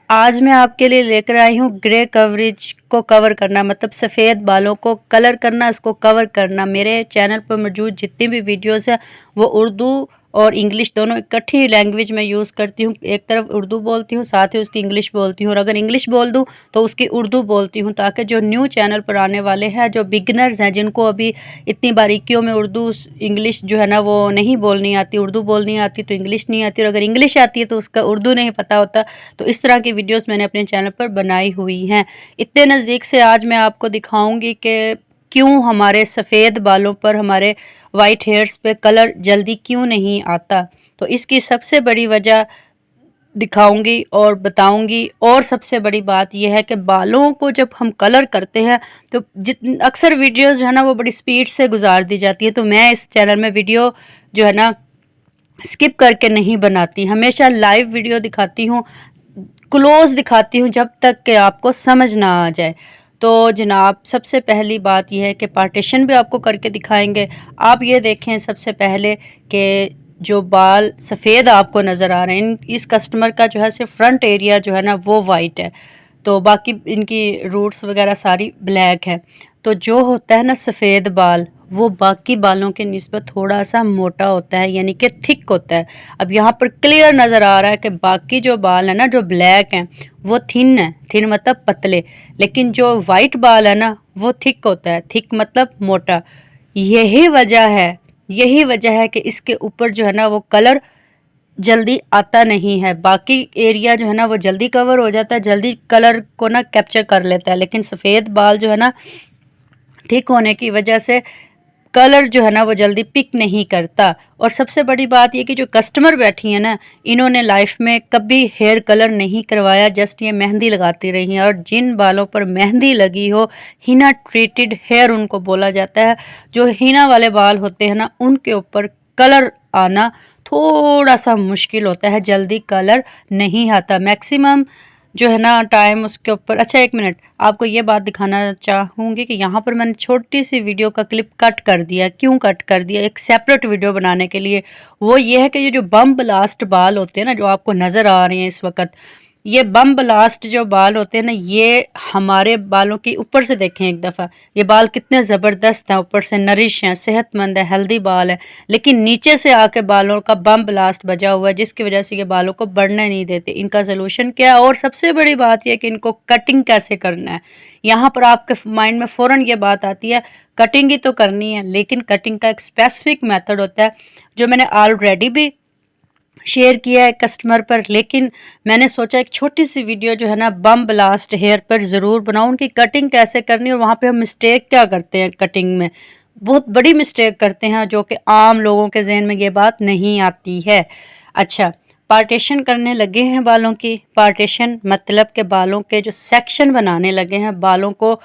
आज मैं आपके लिए लेकर आई हूँ ग्रे कवरेज को कवर करना, मतलब सफ़ेद बालों को कलर करना, इसको कवर करना। मेरे चैनल पर मौजूद जितनी भी वीडियोस हैं वो उर्दू और इंग्लिश दोनों इकट्ठी लैंग्वेज में यूज़ करती हूँ। एक तरफ उर्दू बोलती हूँ, साथ ही उसकी इंग्लिश बोलती हूँ, और अगर इंग्लिश बोल दूँ तो उसकी उर्दू बोलती हूँ, ताकि जो न्यू चैनल पर आने वाले हैं, जो बिगनर्स हैं, जिनको अभी इतनी बारीकियों में उर्दू इंग्लिश जो है ना वो नहीं बोलनी आती, उर्दू बोलनी आती तो इंग्लिश नहीं आती, और अगर इंग्लिश आती है तो उसका उर्दू नहीं पता होता। तो इस तरह की वीडियोस मैंने अपने चैनल पर बनाई हुई हैं। इतने नज़दीक से आज मैं आपको दिखाऊंगी कि क्यों हमारे सफ़ेद बालों पर, हमारे वाइट हेयर्स पे कलर जल्दी क्यों नहीं आता। तो इसकी सबसे बड़ी वजह दिखाऊंगी और बताऊंगी। और सबसे बड़ी बात यह है कि बालों को जब हम कलर करते हैं तो अक्सर वीडियोस जो है ना वो बड़ी स्पीड से गुजार दी जाती है। तो मैं इस चैनल में वीडियो जो है ना स्किप करके नहीं बनाती, हमेशा लाइव वीडियो दिखाती हूँ, क्लोज दिखाती हूँ, जब तक कि आपको समझ ना आ जाए। तो जनाब, सबसे पहली बात यह है कि पार्टीशन भी आपको करके दिखाएंगे। आप ये देखें सबसे पहले कि जो बाल सफ़ेद आपको नज़र आ रहे हैं, इस कस्टमर का जो है सिर्फ फ्रंट एरिया जो है ना वो वाइट है, तो बाकी इनकी रूट्स वगैरह सारी ब्लैक है। तो जो होता है ना सफ़ेद बाल, वो बाकी बालों के निस्बत थोड़ा सा मोटा होता है, यानी कि थिक होता है। अब यहाँ पर क्लियर नज़र आ रहा है कि बाकी जो बाल है ना जो ब्लैक हैं वो थिन है, थिन मतलब पतले, लेकिन जो वाइट बाल है ना वो थिक होता है, थिक मतलब मोटा। यही वजह है, यही वजह है कि इसके ऊपर जो है ना वो कलर जल्दी आता नहीं है। बाकी एरिया जो है ना वो जल्दी कवर हो जाता है, जल्दी कलर को ना कैप्चर कर लेता है, लेकिन सफ़ेद बाल जो है ना ठीक होने की वजह से कलर जो है ना वो जल्दी पिक नहीं करता। और सबसे बड़ी बात ये कि जो कस्टमर बैठी है ना, इन्होंने लाइफ में कभी हेयर कलर नहीं करवाया, जस्ट ये मेहंदी लगाती रही हैं। और जिन बालों पर मेहंदी लगी हो, हिना ट्रीटेड हेयर उनको बोला जाता है। जो हिना वाले बाल होते हैं ना उनके ऊपर कलर आना थोड़ा सा मुश्किल होता है, जल्दी कलर नहीं आता। मैक्सिमम जो है ना टाइम उसके ऊपर। अच्छा, एक मिनट, आपको ये बात दिखाना चाहूँगी कि यहाँ पर मैंने छोटी सी वीडियो का क्लिप कट कर दिया। क्यों कट कर दिया? एक सेपरेट वीडियो बनाने के लिए। वो ये है कि ये जो बम ब्लास्ट बाल होते हैं ना जो आपको नज़र आ रहे हैं इस वक्त, ये बम ब्लास्ट जो बाल होते हैं ना, ये हमारे बालों की ऊपर से देखें एक दफ़ा, ये बाल कितने ज़बरदस्त हैं, ऊपर से नरिश हैं, सेहतमंद है, हेल्दी बाल है, लेकिन नीचे से आके बालों का बम ब्लास्ट बजा हुआ है, जिसकी वजह से ये बालों को बढ़ने नहीं देते। इनका सोल्यूशन क्या है? और सबसे बड़ी बात यह कि इनको कटिंग कैसे करना है। यहाँ पर आपके माइंड में फ़ौरन ये बात आती है, कटिंग ही तो करनी है, लेकिन कटिंग का एक स्पेसिफिक मेथड होता है जो मैंने ऑलरेडी भी शेयर किया है कस्टमर पर। लेकिन मैंने सोचा एक छोटी सी वीडियो जो है ना बम ब्लास्ट हेयर पर ज़रूर बनाऊं, उनकी कटिंग कैसे करनी है। और वहाँ पे हम मिस्टेक क्या करते हैं कटिंग में, बहुत बड़ी मिस्टेक करते हैं जो कि आम लोगों के जहन में ये बात नहीं आती है। अच्छा, पार्टीशन करने लगे हैं बालों की। पार्टीशन मतलब के बालों के जो सेक्शन बनाने लगे हैं, बालों को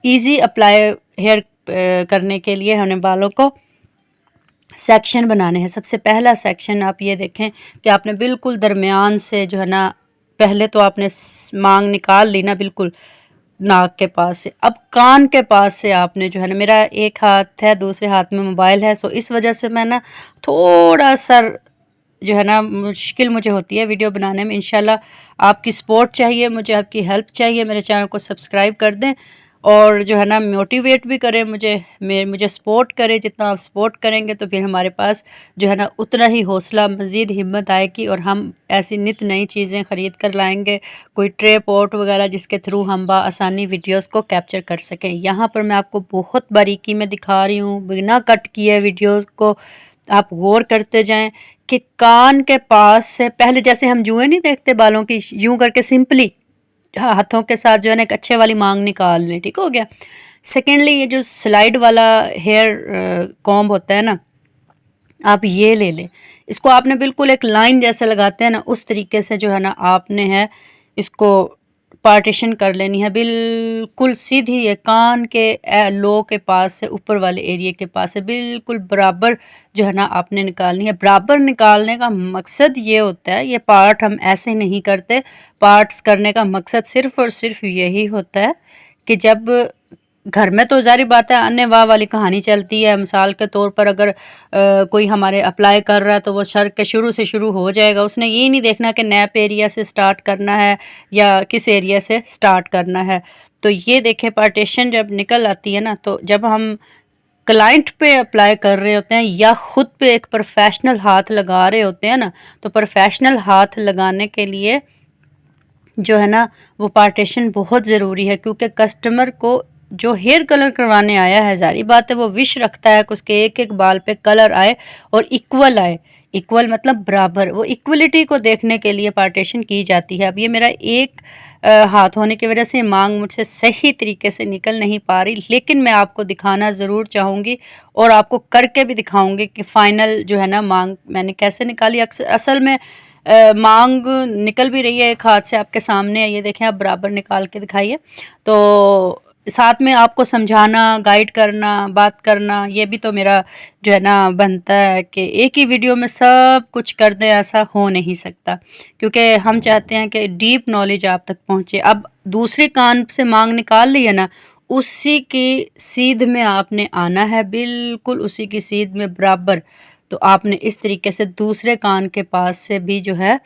ईजी अप्लाई हेयर करने के लिए हमने बालों को सेक्शन बनाने हैं। सबसे पहला सेक्शन आप ये देखें कि आपने बिल्कुल दरमियान से जो है ना, पहले तो आपने मांग निकाल ली ना बिल्कुल नाक के पास से। अब कान के पास से आपने जो है ना, मेरा एक हाथ है दूसरे हाथ में मोबाइल है, सो इस वजह से मैं ना थोड़ा सा जो है ना मुश्किल मुझे होती है वीडियो बनाने में। इंशाल्लाह आपकी सपोर्ट चाहिए, मुझे आपकी हेल्प चाहिए। मेरे चैनल को सब्सक्राइब कर दें और जो है ना मोटिवेट भी करें मुझे सपोर्ट करें। जितना आप सपोर्ट करेंगे तो फिर हमारे पास जो है ना उतना ही हौसला, मज़ीद हिम्मत आएगी और हम ऐसी नित नई चीज़ें ख़रीद कर लाएंगे, कोई ट्रे पॉट वगैरह, जिसके थ्रू हम आसानी वीडियोस को कैप्चर कर सकें। यहाँ पर मैं आपको बहुत बारीकी में दिखा रही हूँ, बिना कट किए वीडियोस को आप गौर करते जाएं कि कान के पास से पहले, जैसे हम जुएँ नहीं देखते बालों की, यूं करके सिंपली हाथों के साथ जो है ना एक अच्छे वाली मांग निकाल लें, ठीक हो गया। सेकेंडली, ये जो स्लाइड वाला हेयर कॉम्ब होता है ना, आप ये ले लें। इसको आपने बिल्कुल एक लाइन जैसे लगाते हैं ना, उस तरीके से जो है ना आपने है इसको पार्टीशन कर लेनी है, बिल्कुल सीधी। ये कान के लो के पास से ऊपर वाले एरिया के पास से बिल्कुल बराबर जो है ना आपने निकालनी है। बराबर निकालने का मकसद ये होता है, ये पार्ट हम ऐसे नहीं करते। पार्ट्स करने का मकसद सिर्फ और सिर्फ यही होता है कि जब घर में तो ज़ाहिर बात है अन्य वाह वाली कहानी चलती है। मिसाल के तौर पर अगर कोई हमारे अप्लाई कर रहा है तो वो शर्त के शुरू से शुरू हो जाएगा। उसने ये नहीं देखना कि नैप एरिया से स्टार्ट करना है या किस एरिया से स्टार्ट करना है। तो ये देखें पार्टीशन जब निकल आती है ना, तो जब हम क्लाइंट पे अप्लाई कर रहे होते हैं या ख़ुद पे एक प्रोफेशनल हाथ लगा रहे होते हैं ना, तो प्रोफेशनल हाथ लगाने के लिए जो है ना वो पार्टीशन बहुत ज़रूरी है, क्योंकि कस्टमर को जो हेयर कलर करवाने आया है ज़ाहिर बात है वो विश रखता है कि उसके एक एक बाल पे कलर आए और इक्वल आए। इक्वल मतलब बराबर, वो इक्वलिटी को देखने के लिए पार्टीशन की जाती है। अब ये मेरा एक हाथ होने की वजह से मांग मुझसे सही तरीके से निकल नहीं पा रही, लेकिन मैं आपको दिखाना ज़रूर चाहूँगी और आपको करके भी दिखाऊँगी कि फ़ाइनल जो है ना मांग मैंने कैसे निकाली। असल में मांग निकल भी रही है एक हाथ से, आपके सामने है, ये देखें आप बराबर निकाल के दिखाइए। तो साथ में आपको समझाना, गाइड करना, बात करना, ये भी तो मेरा जो है ना बनता है कि एक ही वीडियो में सब कुछ कर दें, ऐसा हो नहीं सकता, क्योंकि हम चाहते हैं कि डीप नॉलेज आप तक पहुँचे। अब दूसरे कान से मांग निकाल ली है ना, उसी की सीध में आपने आना है, बिल्कुल उसी की सीध में बराबर। तो आपने इस तरीके से दूसरे कान के पास से भी जो है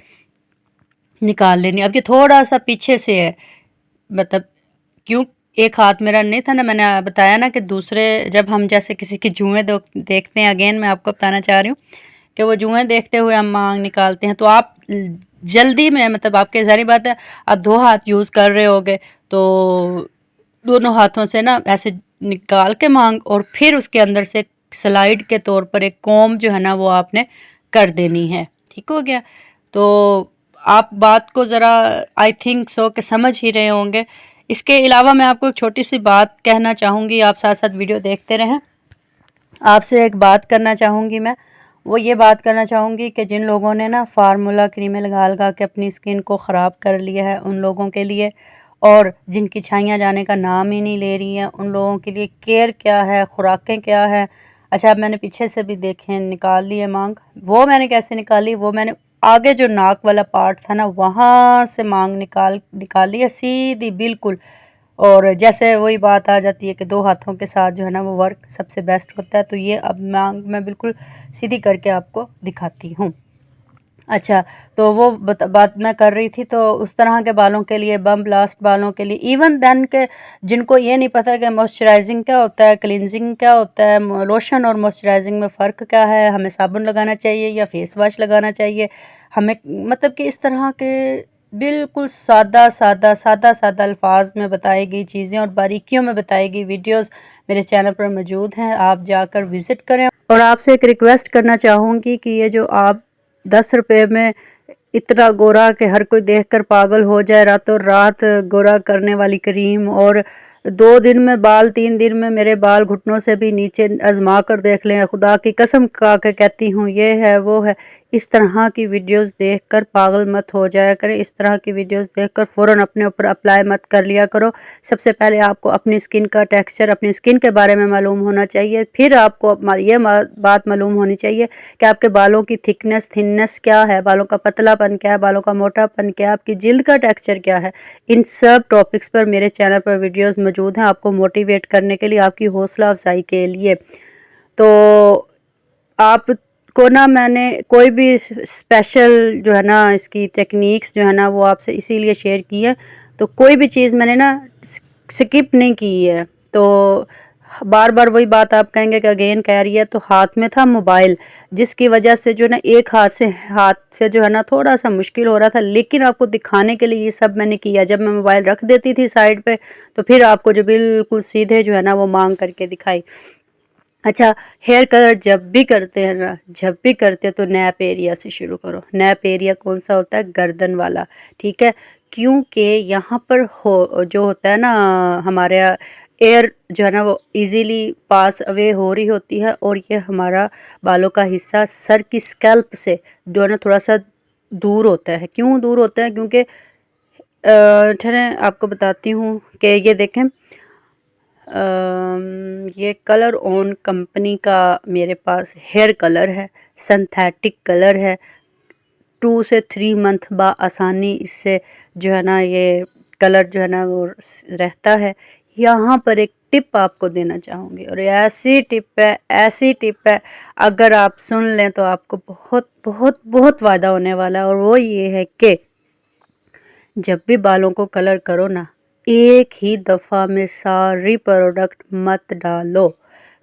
निकाल लेनी। अब ये थोड़ा सा पीछे से है, मतलब क्यों एक हाथ मेरा नहीं था ना, मैंने बताया ना कि दूसरे जब हम जैसे किसी की जुएँ देखते हैं, अगेन मैं आपको बताना चाह रही हूँ कि वो जुएँ देखते हुए हम मांग निकालते हैं, तो आप जल्दी में मतलब आपके ज़ाहिर बात है आप 2 हाथ यूज़ कर रहे होगे, तो दोनों हाथों से ना ऐसे निकाल के मांग और फिर उसके अंदर से स्लाइड के तौर पर एक कॉम जो है ना वो आपने कर देनी है। ठीक हो गया? तो आप बात को ज़रा आई थिंक सो कि समझ ही रहे होंगे। इसके अलावा मैं आपको एक छोटी सी बात कहना चाहूँगी, आप साथ साथ वीडियो देखते रहें। आपसे एक बात करना चाहूँगी मैं, वो ये बात करना चाहूँगी कि जिन लोगों ने ना फार्मूला क्रीमें लगा लगा के अपनी स्किन को ख़राब कर लिया है, उन लोगों के लिए, और जिनकी छाइयाँ जाने का नाम ही नहीं ले रही हैं, उन लोगों के लिए केयर क्या है, खुराकें क्या है। अच्छा, अब मैंने पीछे से भी देखें निकाल ली है मांग। वो मैंने कैसे निकाली, वो मैंने आगे जो नाक वाला पार्ट था ना वहाँ से मांग निकाली है सीधी बिल्कुल। और जैसे वही बात आ जाती है कि 2 हाथों के साथ जो है ना वो वर्क सबसे बेस्ट होता है। तो ये अब मांग मैं बिल्कुल सीधी करके आपको दिखाती हूँ। अच्छा, तो वो बात मैं कर रही थी, तो उस तरह के बालों के लिए, बम ब्लास्ट बालों के लिए, इवन देन के जिनको ये नहीं पता कि मॉइस्चराइजिंग क्या होता है, क्लींजिंग क्या होता है, लोशन और मॉइस्चराइजिंग में फ़र्क क्या है, हमें साबुन लगाना चाहिए या फेस वॉश लगाना चाहिए, हमें मतलब कि इस तरह के बिल्कुल सादा अल्फाज में बताई गई चीज़ें और बारीकियों में बताई गई वीडियोस मेरे चैनल पर मौजूद हैं, आप जाकर विज़िट करें। और आपसे एक रिक्वेस्ट करना चाहूँगी कि ये जो आप 10 रुपये में इतना गोरा कि हर कोई देखकर पागल हो जाए, रातों रात गोरा करने वाली क्रीम, और 2 दिन में बाल, 3 दिन में मेरे बाल घुटनों से भी नीचे आजमा कर देख लें, खुदा की कसम खा के कहती हूँ, ये है वो है। इस तरह की वीडियोस देखकर पागल मत हो जाया करें। इस तरह की वीडियोस देखकर फ़ौरन अपने ऊपर अप्लाई मत कर लिया करो। सबसे पहले आपको अपनी स्किन का टेक्सचर, अपनी स्किन के बारे में मालूम होना चाहिए। फिर आपको ये बात मालूम होनी चाहिए कि आपके बालों की थिकनेस, थिननेस क्या है, बालों का पतलापन क्या है, बालों का मोटापन क्या है, आपकी जिल्द का टेक्सचर क्या है। इन सब टॉपिक्स पर मेरे चैनल पर वीडियोस मौजूद हैं, आपको मोटिवेट करने के लिए, आपकी हौसला अफजाई के लिए। तो आपको ना मैंने कोई भी स्पेशल जो है ना इसकी टेक्निक्स जो है ना वो आपसे इसीलिए शेयर की है, तो कोई भी चीज़ मैंने ना स्किप नहीं की है। तो बार बार वही बात आप कहेंगे कि अगेन कह रही है, तो हाथ में था मोबाइल, जिसकी वजह से जो ना एक हाथ से जो है ना थोड़ा सा मुश्किल हो रहा था, लेकिन आपको दिखाने के लिए ये सब मैंने किया। जब मैं मोबाइल रख देती थी साइड पे, तो फिर आपको जो बिल्कुल सीधे जो है ना वो मांग करके दिखाई। अच्छा, हेयर कलर जब भी करते हैं ना, जब भी करते हैं तो नैप एरिया से शुरू करो। नैप एरिया कौन सा होता है? गर्दन वाला, ठीक है, क्योंकि यहाँ पर हो जो होता है ना हमारे एयर जो है ना वो इजीली पास अवे हो रही होती है, और ये हमारा बालों का हिस्सा सर की स्कैल्प से जो है ना थोड़ा सा दूर होता है। क्यों दूर होता है? क्योंकि ठहरें आपको बताती हूँ कि ये देखें, ये कलर ऑन कंपनी का मेरे पास हेयर कलर है, सिंथेटिक कलर है। 2 से 3 मंथ बा आसानी इससे जो है ना ये कलर जो है ना वो रहता है। यहाँ पर एक टिप आपको देना चाहूँगी, और ऐसी टिप है, अगर आप सुन लें तो आपको बहुत बहुत बहुत फ़ायदा होने वाला है। और वो ये है कि जब भी बालों को कलर करो ना, एक ही दफ़ा में सारी प्रोडक्ट मत डालो,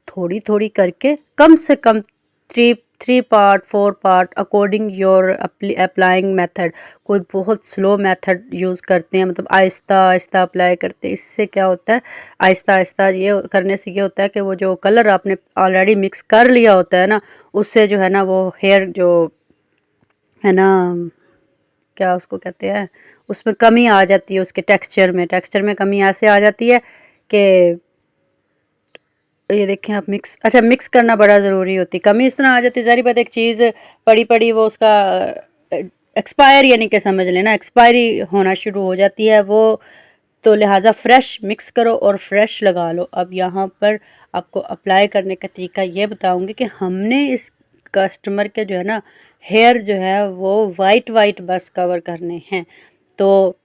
थोड़ी थोड़ी करके, कम से कम three three part 4 part according your applying method. कोई बहुत स्लो मेथड यूज़ करते हैं, मतलब आहिस्ता आहिस्ता अप्लाई करते हैं। इससे क्या होता है, आहिस्ता आहिस्ता ये करने से ये होता है कि वो जो कलर आपने ऑलरेडी मिक्स कर लिया होता है ना, उससे जो है ना वो हेयर जो है ना, क्या उसको कहते हैं, उसमें कमी आ जाती है, उसके टेक्सचर में कमी ऐसे आ जाती है कि ये देखें आप मिक्स करना बड़ा ज़रूरी होती है। कमी इस तरह आ जाती है, ज़ाहिर बात एक चीज़ पड़ी पड़ी वो उसका एक्सपायर, यानी कि समझ लेना एक्सपायरी होना शुरू हो जाती है वो, तो लिहाजा फ़्रेश मिक्स करो और फ्रेश लगा लो। अब यहाँ पर आपको अप्लाई करने का तरीका ये बताऊँगी कि हमने इस कस्टमर के जो है ना हेयर जो है वो वाइट बस कवर करने हैं, तो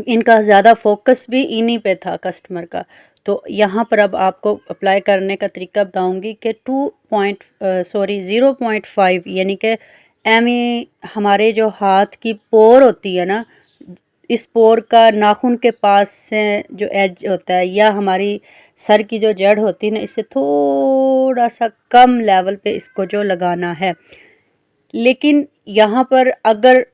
इनका ज़्यादा फोकस भी इन्हीं पे था कस्टमर का। तो यहाँ पर अब आपको अप्लाई करने का तरीका बताऊँगी कि 0.5 यानी कि एमी हमारे जो हाथ की पोर होती है ना, इस पोर का नाखून के पास से जो एज होता है, या हमारी सर की जो जड़ होती है ना, इससे थोड़ा सा कम लेवल पे इसको जो लगाना है। लेकिन यहाँ पर अगर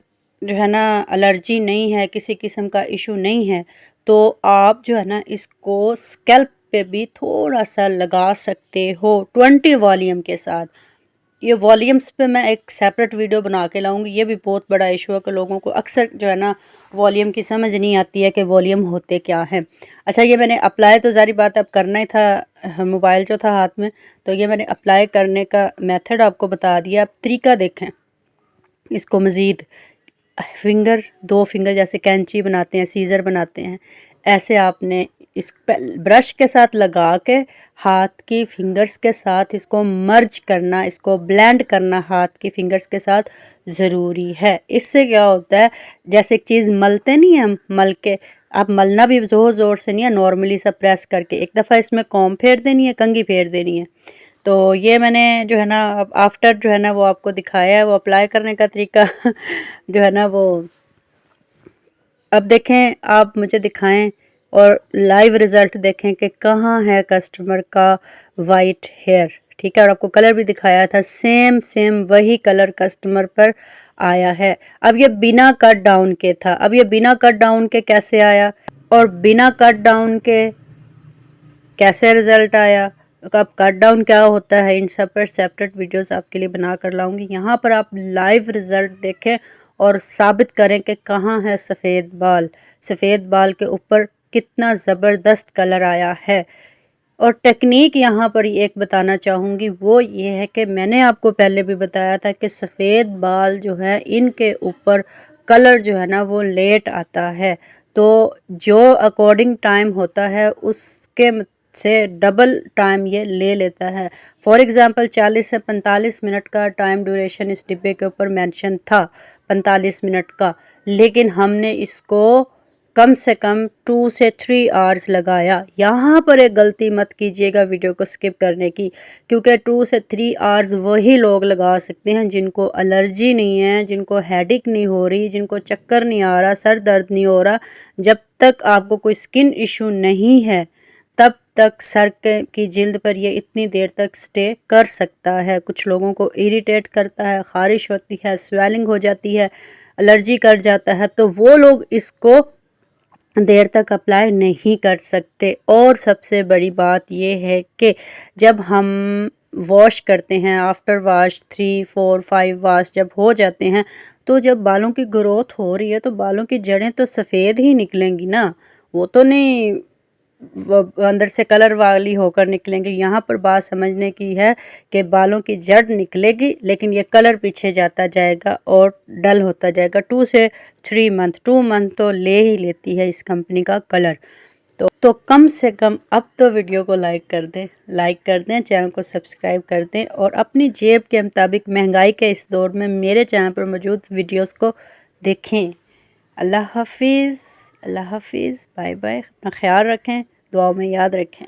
जो है ना एलर्जी नहीं है, किसी किस्म का इशू नहीं है, तो आप जो है ना इसको स्कैल्प पे भी थोड़ा सा लगा सकते हो 20 वॉल्यूम के साथ। ये वॉल्यूम्स पे मैं एक सेपरेट वीडियो बना के लाऊंगी। ये भी बहुत बड़ा इशू है कि लोगों को अक्सर जो है ना वॉल्यूम की समझ नहीं आती है कि वॉल्यूम होते क्या है। अच्छा, ये मैंने अप्लाई तो ज़ाहिर बात है अब करना ही था, मोबाइल जो था हाथ में, तो ये मैंने अप्लाई करने का मेथड आपको बता दिया। अब तरीका देखें इसको मज़ीद, दो फिंगर जैसे कैंची बनाते हैं, सीज़र बनाते हैं, ऐसे आपने इस ब्रश के साथ लगा के हाथ की फिंगर्स के साथ इसको मर्ज करना, इसको ब्लेंड करना हाथ की फिंगर्स के साथ ज़रूरी है। इससे क्या होता है, जैसे एक चीज़ मलते नहीं हैं हम, मल के आप मलना भी ज़ोर ज़ोर से नहीं है, नॉर्मली सा प्रेस करके एक दफ़ा इसमें कॉम फेर देनी है, कंघी फेर देनी है। तो ये मैंने जो है ना अब आफ्टर जो है ना वो आपको दिखाया है, वो अप्लाई करने का तरीका जो है ना वो अब देखें, आप मुझे दिखाएं और लाइव रिज़ल्ट देखें कि कहाँ है कस्टमर का वाइट हेयर। ठीक है, और आपको कलर भी दिखाया था, सेम वही कलर कस्टमर पर आया है। अब ये बिना कट डाउन के था, अब ये बिना कट डाउन के कैसे आया, और बिना कट डाउन के कैसे रिज़ल्ट आया, अब कट डाउन क्या होता है, इन सब पर सेपरेट वीडियोस आपके लिए बना कर लाऊंगी। यहाँ पर आप लाइव रिज़ल्ट देखें और साबित करें कि कहाँ है सफ़ेद बाल के ऊपर कितना ज़बरदस्त कलर आया है। और टेक्निक यहाँ पर एक बताना चाहूँगी, वो ये है कि मैंने आपको पहले भी बताया था कि सफ़ेद बाल जो है इनके ऊपर कलर जो है ना वो लेट आता है, तो जो अकॉर्डिंग टाइम होता है उसके से डबल टाइम ये ले लेता है। फॉर एग्ज़ाम्पल 40 से 45 मिनट का टाइम ड्यूरेशन इस डिब्बे के ऊपर मेंशन था, 45 मिनट का, लेकिन हमने इसको कम से कम 2 से 3 आवर्स लगाया। यहाँ पर एक गलती मत कीजिएगा वीडियो को स्किप करने की, क्योंकि 2 से 3 आवर्स वही लोग लगा सकते हैं जिनको एलर्जी नहीं है, जिनको हेडेक नहीं हो रही, जिनको चक्कर नहीं आ रहा, सर दर्द नहीं हो रहा। जब तक आपको कोई स्किन इशू नहीं है तब तक सर की जिल्द पर ये इतनी देर तक स्टे कर सकता है। कुछ लोगों को इरिटेट करता है, ख़ारिश होती है, स्वेलिंग हो जाती है, एलर्जी कर जाता है, तो वो लोग इसको देर तक अप्लाई नहीं कर सकते। और सबसे बड़ी बात यह है कि जब हम वॉश करते हैं, आफ्टर वॉश 3 4 5 वॉश जब हो जाते हैं, तो जब बालों की ग्रोथ हो रही है तो बालों की जड़ें तो सफ़ेद ही निकलेंगी ना, वो तो नहीं अंदर से कलर वाली होकर निकलेंगे। यहाँ पर बात समझने की है कि बालों की जड़ निकलेगी लेकिन ये कलर पीछे जाता जाएगा और डल होता जाएगा। 2 से 3 मंथ, 2 मंथ तो ले ही लेती है इस कंपनी का कलर। तो कम से कम अब तो वीडियो को लाइक कर दें, चैनल को सब्सक्राइब कर दें, और अपनी जेब के मुताबिक महंगाई के इस दौर में मेरे चैनल पर मौजूद वीडियोस को देखें। अल्लाह हाफिज़, बाय बाय, अपना ख्याल रखें। दुआओं में याद रखें।